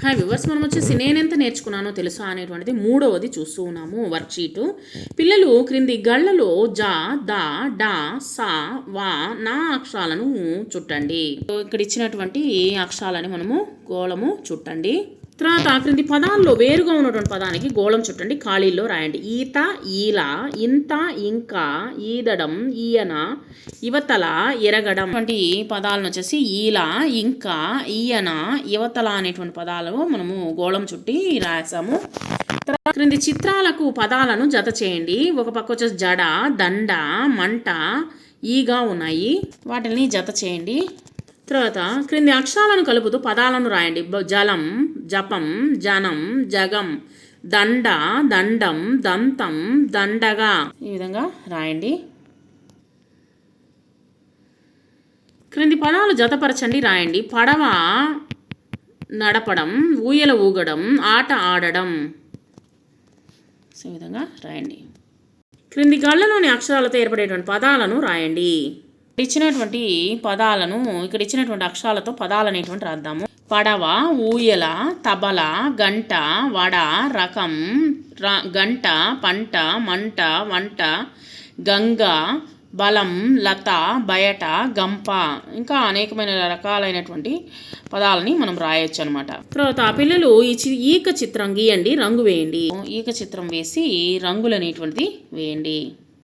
Hi viewers, మనం వచ్చేసి నేనెంత నేర్చుకున్నానో తెలుసా అనేటువంటిది మూడవది చూస్తూ ఉన్నాము వర్క్షీటు. పిల్లలు క్రింది గళ్లలో జా, దా, డా, సా, వా, నా అక్షరాలను చుట్టండి. ఇక్కడ ఇచ్చినటువంటి అక్షరాలని మనము గోళము చుట్టండి. తర్వాత క్రింది పదాల్లో వేరుగా ఉన్నటువంటి పదానికి గోళం చుట్టండి, ఖాళీల్లో రాయండి. ఈత, ఈల, ఇంత, ఇంకా, ఈదడం, ఈయన, యువతల, ఎరగడం వంటి పదాలను వచ్చేసి ఈల, ఇంకా, ఈయన, యువతల అనేటువంటి పదాలు మనము గోళం చుట్టి రాసాము. తర్వాత క్రింది చిత్రాలకు పదాలను జత చేయండి. ఒక పక్క వచ్చేసి జడ, దండ, మంట, ఈగా ఉన్నాయి, వాటిని జత చేయండి. తర్వాత క్రింది అక్షరాలను కలుపుతూ పదాలను రాయండి. జలం, జపం, జనం, జగం, దండ, దండం, దంతం, దండగా, ఈ విధంగా రాయండి. క్రింది పదాలు జతపరచండి, రాయండి. పడవ, నడపడం, ఊయల ఊగడం, ఆట ఆడడం, ఈ విధంగా రాయండి. క్రింది గళ్ళలోని అక్షరాలతో ఏర్పడేటువంటి పదాలను రాయండి. ఇచ్చినటువంటి పదాలను ఇక్కడ ఇచ్చినటువంటి అక్షరాలతో పదాలు అనేటువంటి రాద్దాము. పడవ, ఊయల, తబల, గంట, వడ, రకం, గంట, పంట, మంట, వంట, గంగ, బలం, లత, బయట, గంప, ఇంకా అనేకమైన రకాలైనటువంటి పదాలని మనం రాయొచ్చు అనమాట. తర్వాత పిల్లలు ఈక చిత్రం గీయండి, రంగు వేయండి. ఈక చిత్రం వేసి రంగులు అనేటువంటిది వేయండి.